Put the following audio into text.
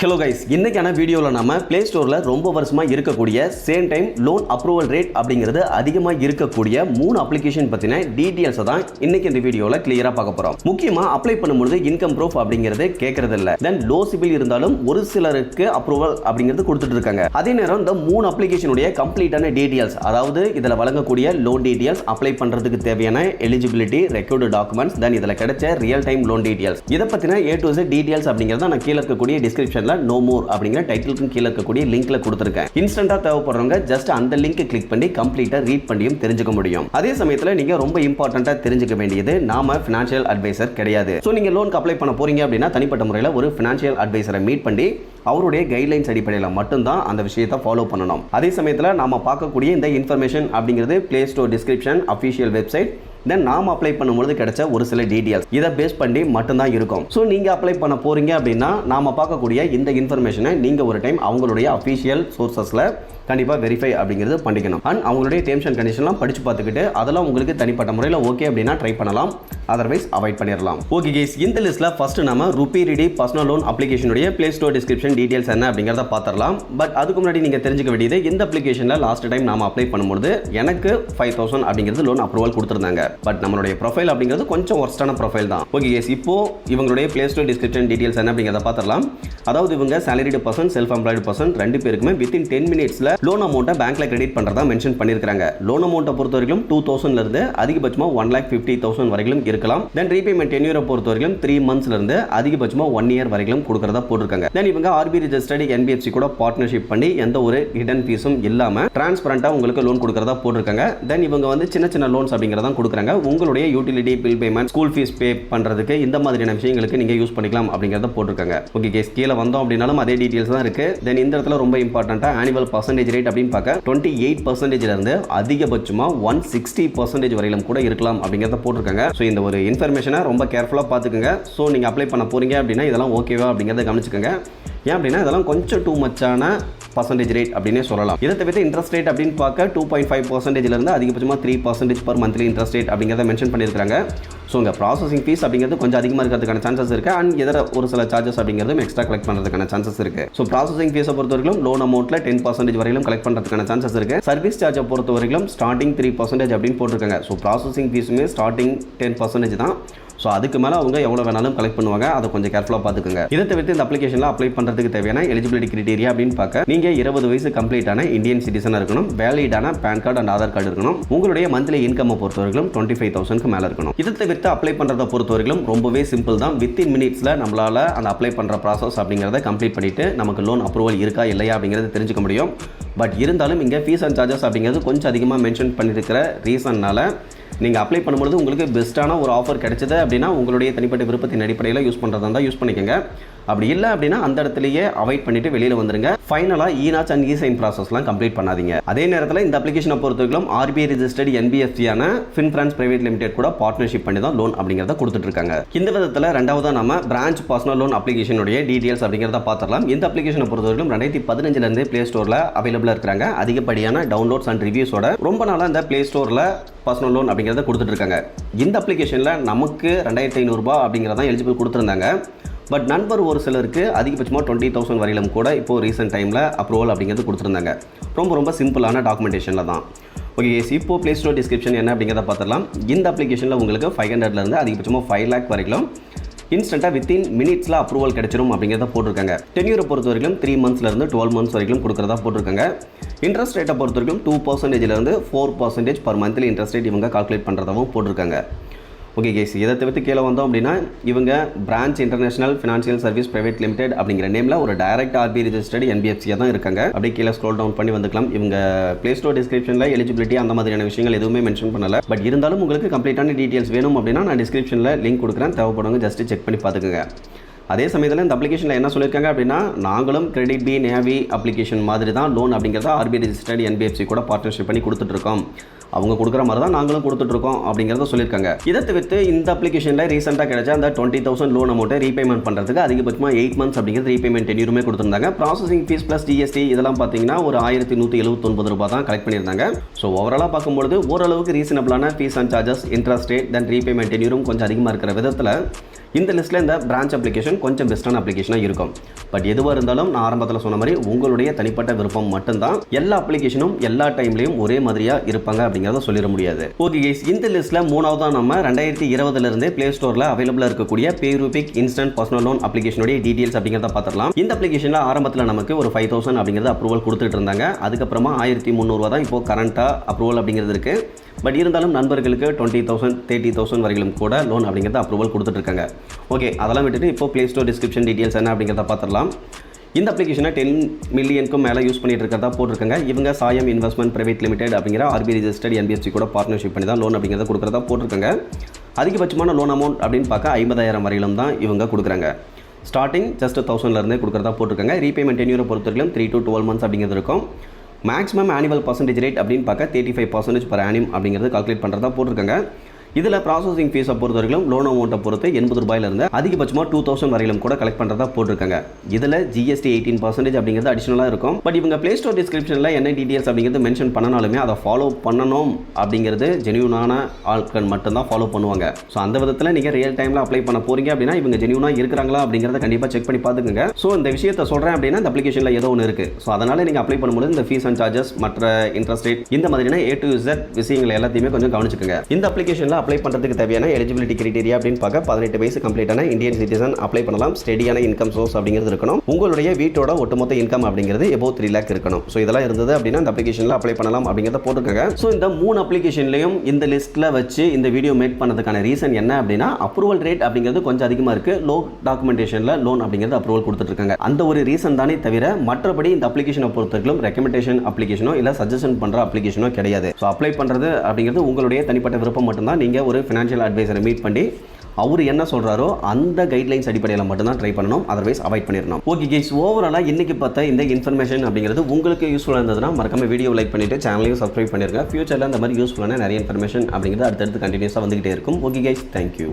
Hello guys, இன்னைக்கான வீடியோவில் நம்ம பிளே ஸ்டோரில் ரொம்ப வருஷமாக இருக்கக்கூடிய same time loan approval rate அப்படிங்கிறது அதிகமாக இருக்கக்கூடிய 3 அப்ளிகேஷன் பற்றின டீட்டெயில்ஸை தான் இன்னைக்கு இந்த வீடியோவில் கிளியராக பார்க்க போகிறோம். முக்கியமாக அப்ளை பண்ணும்போது இன்கம் ப்ரூஃப் அப்படிங்கிறது கேட்கறது இல்லை. தென் லோ சிபில் இருந்தாலும் ஒரு சிலருக்கு அப்ரூவல் அப்படிங்கிறது கொடுத்துட்டு இருக்காங்க. அதே நேரம் இந்த 3 அப்ளிகேஷனுடைய கம்ப்ளீட்டான டீட்டெயில்ஸ், அதாவது இதில் வழங்கக்கூடிய லோன் டீட்டெயில்ஸ், அப்ளை பண்ணுறதுக்கு தேவையான எலிஜிபிலிட்டி, ரெக்கார்டு டாக்குமெண்ட்ஸ், தென் இதில் கிடைச்ச ரியல் டைம் லோன் டீட்டெயில்ஸ், இதை பற்றின A to Z டீட்டெயில்ஸ் அப்படிங்கிறத நான் கீழே இருக்கக்கூடிய டிஸ்கிரிப்ஷனில் நோ மோர் அப்படிங்கிற டைட்டிலுக்கு கீழே இருக்கக்கூடிய லிங்க்ல கொடுத்திருக்கேன். இன்ஸ்டன்டா தேவைப்படுறவங்க ஜஸ்ட் அந்த லிங்க் கிளிக் பண்ணி கம்ப்ளீட்டா ரீட் பண்ணியும் தெரிஞ்சுக்க முடியும். அதே சமயத்தில் நீங்க ரொம்ப இம்பார்ட்டன்ட்டா தெரிஞ்சுக்க வேண்டியது, நாம ஃபினான்ஷியல் அட்வைசர் கிடையாது. ஸோ நீங்க லோனுக்கு அப்ளை பண்ண போறீங்க அப்படின்னா தனிப்பட்ட முறையில் ஒரு ஃபினான்ஷியல் அட்வைசரை மீட் பண்ணி அவருடைய கைட்லைன்ஸ் அடிப்படையில் மட்டும்தான் அந்த விஷயத்தை ஃபாலோ பண்ணணும். அதே சமயத்தில் நாம பார்க்கக்கூடிய இந்த இன்ஃபர்மேஷன் அப்படிங்கிறது Play Store description, official website, then நாம் அப்ளை பண்ணும்போது கிடைச்ச ஒரு சில டீட்டெயில்ஸ், இதை பேஸ் பண்ணி மட்டும்தான் இருக்கும். ஸோ நீங்கள் அப்ளை பண்ண போறீங்க அப்படின்னா நாம பார்க்கக்கூடிய இந்த இன்ஃபர்மேஷனை நீங்கள் ஒரு டைம் அவங்களுடைய அஃபிஷியல் சோர்சஸில் கண்டிப்பாக வெரிஃபை அப்படிங்கிறது பண்ணிக்கணும். அண்ட் அவங்களுடைய டேர்ம்ஸ் அண்ட் கண்டிஷன்லாம் படித்து பார்த்துக்கிட்டு அதெல்லாம் உங்களுக்கு தனிப்பட்ட முறையில் ஓகே அப்படின்னா ட்ரை பண்ணலாம், அதர்வைஸ் அவாய்ட் பண்ணிடலாம். ஓகே கேஸ், இந்த லிஸ்ட்டில் ஃபர்ஸ்ட் நம்ம ரூபி ரெடி பர்சனல் லோன் அப்ளிகேஷனுடைய பிளே ஸ்டோர் டிஸ்கிரிப்ஷன் டீட்டெயில்ஸ் என்ன அப்படிங்கிறத பார்த்துடலாம். பட் அதுக்கு முன்னாடி நீங்கள் தெரிஞ்சுக்க வேண்டியது, இந்த அப்ளிகேஷனில் லாஸ்ட் டைம் நாம அப்ளை பண்ணும்போது எனக்கு 5000 அப்படிங்கிறது லோன் அப்ரூவல் கொடுத்துருந்தாங்க. பட் நம்மளுடைய ப்ரொஃபைல் அப்படிங்கிறது கொஞ்சம் ஒர்ஸ்டான ப்ரொஃபைல் தான். ஓகே கேஸ், இப்போ இவங்களுடைய பிளே ஸ்டோர் டிஸ்கிரிப்ஷன் டீட்டெயில்ஸ் என்ன அப்படிங்கிறத பார்த்துடலாம். அதாவது இவங்க salaried person, self employed person ரெண்டு பேருக்குமே வித்தின் 10 மினிட்ஸில் லோன் அமௌண்ட்டை பேங்க்ல கிரெடிட் பண்றதா மென்ஷன் பண்ணிருக்காங்க. லோன் அமௌண்ட்டை பொறுத்த வரைக்கும் 2000 இருந்து அதிகபட்சமா 1,50,000 வரைக்கும் இருக்கலாம். தென் ரீபேமெண்ட் டென்யூரை பொறுத்த வரைக்கும் 3 மந்த்ஸ்ல இருந்து அதிகபட்சமா 1 இயர் வரைக்கும் கொடுக்கறதா போட்டிருக்காங்க. தென் இவங்க RBI ரெஜிஸ்டர்ட் NBFC கூட பார்ட்னர்ஷிப் பண்ணி எந்த ஒரு ஹிடன் ஃபீஸும் இல்லாம டிரான்ஸ்பரண்டா உங்களுக்கு லோன் கொடுக்கறதா போட்டிருக்காங்க. தென் இவங்க வந்து சின்ன சின்ன லோன்ஸ் அப்படிங்கறத கொடுக்குறாங்க. உங்களுடைய utility bill payment, school fees pay பண்றதுக்கு இந்த மாதிரியான விஷயங்களுக்கு நீங்க யூஸ் பண்ணிக்கலாம் அப்படிங்கறத போட்டிருக்காங்க. ஓகே கேஸ், கீழே வந்தோம் அப்படின்னாலும் அதே டீடைல்ஸ் தான் இருக்கு. தென் இந்த இடத்துல ரொம்ப இம்பார்ட்டன்ட்டா ஆனுவல் பர்சன்டேஜ் ரேட் அப்படின்னு பார்க்க 28% இருந்து அதிகபட்சமா 160% வரையிலும் கூட இருக்கலாம் அப்படிங்கறத போட்டிருக்காங்க. ஸோ இந்த ஒரு இன்ஃபர்மேஷனை ரொம்ப கேர்ஃபுல்லாக பார்த்துக்கோங்க. ஸோ நீங்கள் அப்ளை பண்ண போறீங்க அப்படின்னா இதெல்லாம் ஓகேவா அப்படிங்கிறத கவனிச்சுக்கோங்க. ஏன் அப்படின்னா இதெல்லாம் கொஞ்சம் டூ மச்சான பர்சன்டேஜ் ரேட் அப்படின்னே சொல்லலாம். இதை தவிர்த்து இன்ட்ரெஸ்ட் ரேட் அப்படின்னு பார்க்க 2.5% இருந்து அதிகபட்சமாக 3% பர் மந்த்லி இன்ட்ரெஸ்ட் ரேட் அப்படிங்கிறத மென்ஷன் பண்ணியிருக்காங்க. ஸோ உங்கள் ப்ராசஸிங் ஃபீஸ் அப்படிங்கிறது கொஞ்சம் அதிகமாக இருக்கிறதுக்கான சான்சஸ் இருக்குது. அண்ட் இதர ஒரு சில சார்ஜஸ் அப்படிங்கிறதும் எக்ஸ்ட்ரா கலெக்ட் பண்ணுறதுக்கான சான்சஸ் இருக்குது. ஸோ ப்ராசஸிங் ஃபீஸை பொறுத்த வரைக்கும் லோன் அமௌண்ட்டில் 10% வரையிலும் கலெக்ட் பண்ணுறதுக்கான சான்சஸ் இருக்குது. சர்வீஸ் சார்ஜை பொறுத்த வரைக்கும் ஸ்டார்டிங் 3% அப்படின்னு போட்டிருக்காங்க. ஸோ ப்ராசஸிங் ஃபீஸுமே ஸ்டார்டிங் 10% தான். ஸோ அதுக்கு மேலே அவங்க எவ்வளோ வேணாலும் கலெக்ட் பண்ணுவாங்க, அதை கொஞ்சம் கேர்ஃபுல்லாக பார்த்துக்கோங்க. இதை தவிர்த்து இந்த அப்ளிகேஷனில் அப்ளை பண்ணுறதுக்கு தேவையான எலிஜிபிலிட்டி கிரைட்டீரியா அப்படின்னு பார்க்க, நீங்கள் 20 வயசு கம்ப்ளீட்டான இந்தியன் சிட்டிசனாக இருக்கணும், வேலிடான PAN card and Aadhaar card இருக்கணும், உங்களுடைய மந்த்லி இன்கம் பொறுத்தவரைக்கும் 25,000க்கு மேலே இருக்கணும். இதை தவிர்த்து அப்ளை பண்ணுறதை பொறுத்தவரைக்கும் ரொம்பவே சிம்பிள் தான். வித்தின் மினிட்ஸில் நம்மளால் அந்த அப்ளை பண்ணுற ப்ராசஸ் அப்படிங்கிறத கம்ப்ளீட் பண்ணிவிட்டு நமக்கு லோன் அப்ரூவல் இருக்கா இல்லையா அப்படிங்கிறத தெரிஞ்சுக்க முடியும். பட் இருந்தாலும் இங்கே ஃபீஸ் அண்ட் சார்ஜஸ் அப்படிங்கிறது கொஞ்சம் அதிகமாக மென்ஷன் பண்ணியிருக்கிற ரீசன்னால் நீங்கள் அப்ளை பண்ணும்போது உங்களுக்கு பெஸ்ட்டான ஒரு ஆஃபர் கிடைச்சது அப்படின்னா உங்களுடைய தனிப்பட்ட விருப்பத்தின் அடிப்படையில் யூஸ் பண்ணுறதா இருந்தால் யூஸ் பண்ணிக்கோங்க. அப்படி இல்லை அப்படின்னா அந்த இடத்துலையே அவாய்ட் பண்ணிட்டு வெளியில் வந்துருங்க. ஃபைனலாக இ-நாச் அண்ட் இ-சைன் ப்ராசஸ்லாம் கம்ப்ளீட் பண்ணாதீங்க. அதே நேரத்தில் இந்த அப்ளிகேஷனை பொறுத்தவரைக்கும் RBI ரெஜிஸ்டர்ட் NBFC-யான ஃபின்ஃபிரான்ஸ் பிரைவேட் லிமிடெட் கூட பார்ட்னர்ஷிப் பண்ணி தான் லோன் அப்படிங்கிறத கொடுத்துட்டு இருக்காங்க. இந்த விதத்தில் ரெண்டாவதாக நம்ம பிரான்ச் பர்சனல் லோன் அப்ளிகேஷனுடைய டீடைல்ஸ் அப்படிங்கிறத பார்த்துடலாம். இந்த அப்ளிகேஷனை பொறுத்தவரைக்கும் 2015 பிளே ஸ்டோரில் அவைலபிளாக இருக்கிறாங்க. அதிகப்படியான டவுன்லோட்ஸ் அண்ட் ரிவ்யூஸோட ரொம்ப நாளாக இந்த பிளே ஸ்டோரில் பர்சனல் லோன் அப்படிங்கிறத கொடுத்துட்டு இருக்காங்க. இந்த அப்ளிகேஷனில் நமக்கு 2,500 ரூபாய் அப்படிங்கிறதான் எலிஜிபிள் கொடுத்துருந்தாங்க. பட் நண்பர் ஒரு சிலருக்கு அதிகபட்சமாக 20,000 வரையிலும் கூட இப்போ ரீசெண்ட் டைமில் அப்ரூவல் அப்படிங்கிறது கொடுத்துருந்தாங்க. ரொம்ப சிம்பிளான டாக்குமெண்டேஷனில் தான். ஓகே, இப்போ பிளே ஸ்டோர் டிஸ்கிரிப்ஷன் என்ன அப்படிங்கிறத பார்த்துடலாம். இந்த அப்ளிகேஷனில் உங்களுக்கு 500லேருந்து அதிகபட்சமாக 5 lakh வரைக்கும் இன்ஸ்டண்ட்டாக வித்தின் மினிட்ஸில் அப்ரூவல் கிடைச்சிரும் அப்படிங்கிறத போட்டிருக்காங்க. டென்யூரை பொறுத்த வரைக்கும் 3 மந்த்ஸ்லேருந்து 12 மந்த்ஸ் வரைக்கும் கொடுக்குறதா போட்டிருக்காங்க. இன்ட்ரெஸ்ட் ரேட்டை பொறுத்த வரைக்கும் 2%லேருந்து 4% பர் மந்த்லி இன்ட்ரெஸ்ட் ரேட் இவங்க கால்குலேட் பண்ணுறதாகவும் போட்டிருக்காங்க. ஓகே கேஸ், இதை தவிர்த்து கீழே வந்தோம் அப்படின்னா இவங்க branch international financial service private limited அப்படிங்கிற நேமில் ஒரு டைரக்ட் RBI ரெஜிஸ்டர்ட் NBFC தான் இருக்காங்க. அப்படியே கீழே ஸ்க்ரோல் டவுன் பண்ணி வந்துக்கலாம். இவங்க பிளே ஸ்டோர் டிஸ்கிரிப்ஷனில் எலிஜிபிலிட்டி அந்த மாதிரியான விஷயங்கள் எதுவுமே மென்ஷன் பண்ணல. பட் இருந்தாலும் உங்களுக்கு கம்ப்ளீட்டான டீட்டெயில்ஸ் வேணும் அப்படின்னா நான் டிஸ்கிரிப்ஷனில் லிங்க் கொடுக்குறேன், தேவைப்படுங்க ஜஸ்ட் செக் பண்ணி பார்த்துக்கோங்க. அதே சமயத்தில் இந்த அப்ளிகேஷனில் என்ன சொல்லியிருக்காங்க அப்படின்னா, நாங்களும் கிரெடிட் பி நேவி அப்ளிகேஷன் மாதிரி தான் லோன் அப்படிங்கிறத RBI ரெஜிஸ்டர்ட் NBFC கூட பார்ட்னர்ஷிப் பண்ணி கொடுத்துட்ருக்கோம். அவங்க கொடுக்குற மாதிரி தான் நாங்களும் கொடுத்துட்ருக்கோம் அப்படிங்கிறத சொல்லியிருக்காங்க. இதை தவிர்த்து இந்த அப்ளிகேஷனில் ரீசெண்டாக கிடைச்ச அந்த 20,000 லோன் அமௌண்ட்டை ரீபேமெண்ட் பண்ணுறதுக்கு அதிகபட்சமாக 8 மந்த்ஸ் அப்படிங்கிறது ரீபேமெண்ட் டென்யூருமே கொடுத்துருந்தாங்க. ப்ராசஸிங் ஃபீஸ் ப்ளஸ் GST இதெல்லாம் பார்த்தீங்கன்னா ஒரு 1,179 ரூபாய் தான் கலெக்ட் பண்ணியிருந்தாங்க. ஸோ ஓவராலாக பார்க்கும்பொழுது ஓரளவுக்கு ரீசனபிளான fees and charges, interest rate, then repayment டென்யூரும் கொஞ்சம் அதிகமாக இருக்கிற விதத்தில் இந்த லிஸ்ட்டில் இந்த பிரான்ச் அப்ளிகேஷன் கொஞ்சம் பெஸ்ட்டான அப்ளிகேஷனாக இருக்கும். பட் எதுவாக இருந்தாலும் நான் ஆரம்பத்தில் சொன்ன மாதிரி உங்களுடைய தனிப்பட்ட விருப்பம் மட்டும்தான். எல்லா அப்ளிகேஷனும் எல்லா டைம்லையும் ஒரே மாதிரியாக இருப்பாங்க அப்படிங்கிறத சொல்லிட முடியாது. ஓகே கைஸ், இந்த லிஸ்ட்டில் மூணாவதாக நம்ம 2020 பிளே ஸ்டோரில் அவைலபிளாக இருக்கக்கூடிய பேரூபிக் இன்ஸ்டன்ட் பர்சனல் லோன் அப்ளிகேஷனுடைய டீடைல்ஸ் அப்படிங்கிறத பார்த்துடலாம். இந்த அப்ளிகேஷனில் ஆரம்பத்தில் நமக்கு ஒரு 5000 அப்படிங்கிறது அப்ரூவல் கொடுத்துட்டு இருந்தாங்க. அதுக்கப்புறமா 1300 தான் இப்போ கரண்ட்டாக அப்ரூவல் அப்படிங்கிறது இருக்குது. பட் இருந்தாலும் நண்பர்களுக்கு 20,000 30,000 வரையிலும் கூட லோன் அப்படிங்கிறது அப்ரூவல் கொடுத்துட்ருக்காங்க. ஓகே, அதெல்லாம் விட்டுட்டு இப்போ ப்ளே ஸ்டோர் டிஸ்கிரிப்ஷன் டீட்டெயில்ஸ் என்ன அப்படிங்கிறத பார்த்துடலாம். இந்த அப்ளிகேஷனை 10 மில்லியனுக்கும் மேலே யூஸ் பண்ணிட்டு இருக்கிறதா போட்டிருக்காங்க. இவங்க சாயம் இன்வெஸ்ட்மெண்ட் பிரைவேட் லிமிடெட் அப்படிங்கிற ஆர்பிஐ ரெஜிஸ்டர்ட் NBFC கூட பார்ட்னர்ஷிப் பண்ணி தான் லோன் அப்படிங்கிறத கொடுக்குறதா போட்டிருக்காங்க. அதிகபட்சமான லோன் அமௌண்ட் அப்படின்னு பார்க்க 50,000 வரையிலும் தான் இவங்க கொடுக்குறாங்க. ஸ்டார்டிங் ஜஸ்ட் 1000 கொடுக்குறதா போட்டிருக்காங்க. ரீபேமெண்ட் டென்யூரை பொறுத்தவரைக்கும் 3 to 12 months அப்படிங்கிறது இருக்கும். மேக்ஸிமம் ஆனுவல் பர்சன்டேஜ் ரேட் அப்படின்னு பார்க்க 35% per annum அப்படிங்கிறது கால்குலேட் பண்ணுறதா போட்டிருக்காங்க. இதில் ப்ராசஸிங் ஃபீஸை பொறுத்தவரைக்கும் லோன் அமௌண்ட்டை பொறுத்து 80 ரூபாயிலிருந்து அதிகபட்சமாக 2000 வரையிலும் கூட கலெக்ட் பண்ணுறதா போட்டிருக்காங்க. இதில் GST 18% அப்படிங்கிறது அடிஷனலாக இருக்கும். பட் இவங்க ப்ளே ஸ்டோர் டிஸ்கிரிப்ஷனில் என்ன டீட்டெயில்ஸ் அப்படிங்கிறது மென்ஷன் பண்ணனாலுமே அதை ஃபாலோ பண்ணணும் அப்படிங்கிறது ஜெனியூனான ஆட்கள் மட்டும்தான் ஃபாலோ பண்ணுவாங்க. ஸோ அந்த விதத்தில் நீங்கள் ரியல் டைமில் அப்ளை பண்ண போகிறீங்க அப்படின்னா இவங்க ஜெனியூனாக இருக்கிறாங்களா அப்படிங்கிறத கண்டிப்பாக செக் பண்ணி பார்த்துக்கோங்க. ஸோ இந்த விஷயத்தை சொல்கிறேன் அப்படின்னா இந்த அப்ளிகேஷனில் ஏதோ ஒன்று இருக்குது. ஸோ அதனால் நீங்கள் அப்ளை பண்ணும்போது இந்த ஃபீஸ் அண்ட் சார்ஜஸ் மற்ற இன்ட்ரெஸ்ட் ரேட் இந்த மாதிரியான A to Z விஷயங்கள் எல்லாத்தையுமே கொஞ்சம் கவனிச்சுக்கோங்க. இந்த அப்ளிகேஷனில் அப்ளை பண்ணுறதுக்கு தேவையான எலிஜிபிலிட்டி கிரைட்டீரியா அப்படின்னு பார்க்க 18 வயசு கம்ப்ளீட்டான இந்தியன் சிட்டிசன் அப்ளை பண்ணலாம். ஸ்டெடியான இன்கம் சோர்ஸ் அப்படிங்கிறது இருக்கணும். உங்களுடைய வீட்டோட ஒட்டுமொத்த இன்கம் அப்படிங்கிறது above 3 lakh இருக்கணும். ஸோ இதெல்லாம் இருந்தது அப்படின்னா இந்த அப்ளிகேஷனில் அப்ளை பண்ணலாம் அப்படிங்கிறத போட்டுருக்காங்க. ஸோ இந்த 3 அப்ளிகேஷன்லையும் இந்த லிஸ்ட்டில் வச்சு இந்த வீடியோ மேக் பண்ணதுக்கான ரீசன் என்ன அப்படின்னா அப்ரூவல் ரேட் அப்படிங்கிறது கொஞ்சம் அதிகமாக இருக்குது. லோ டாக்குமெண்டேஷனில் லோன் அப்படிங்கிறது அப்ரூவல் கொடுத்துட்ருக்காங்க. அந்த ஒரு ரீசன் தானே தவிர மற்றபடி இந்த அப்ளிகேஷனை பொறுத்தவரைக்கும் ரெக்கமெண்டேஷன் அப்ளிகேஷனோ இல்லை சஜஷன் பண்ணுற அப்ளிகேஷனோ கிடையாது. ஸோ அப்ளை பண்ணுறது அப்படிங்கிறது உங்களுடைய தனிப்பட்ட விருப்பம் மட்டும்தான். நீங்கள் ஒரு ஃபினான்ஷியல் அட்வைசரை மீட் பண்ணி அவர் என்ன சொல்கிறாரோ அந்த கைட்லைன்ஸ் அடிப்படையில் மட்டும்தான் ட்ரை பண்ணணும். அதர்வைஸ் அவாய்ட் பண்ணிடணும். ஓகே கைஸ், ஓவராலாக இன்றைக்கி பார்த்த இந்த இன்ஃபர்மேஷன் அப்படிங்கிறது உங்களுக்கு யூஸ்ஃபுல்லாக இருந்ததுன்னா மறக்காம வீடியோ லைக் பண்ணிவிட்டு சேனலையும் சப்ஸ்கிரைப் பண்ணிருங்க. ஃபியூச்சரில் இந்த மாதிரி யூஸ்ஃபுல்லான நிறைய இன்ஃபர்மேஷன் அப்படிங்கிறது அடுத்தடுத்து கண்டினியூஸாக வந்துகிட்டே இருக்கும். Okay guys, thank you.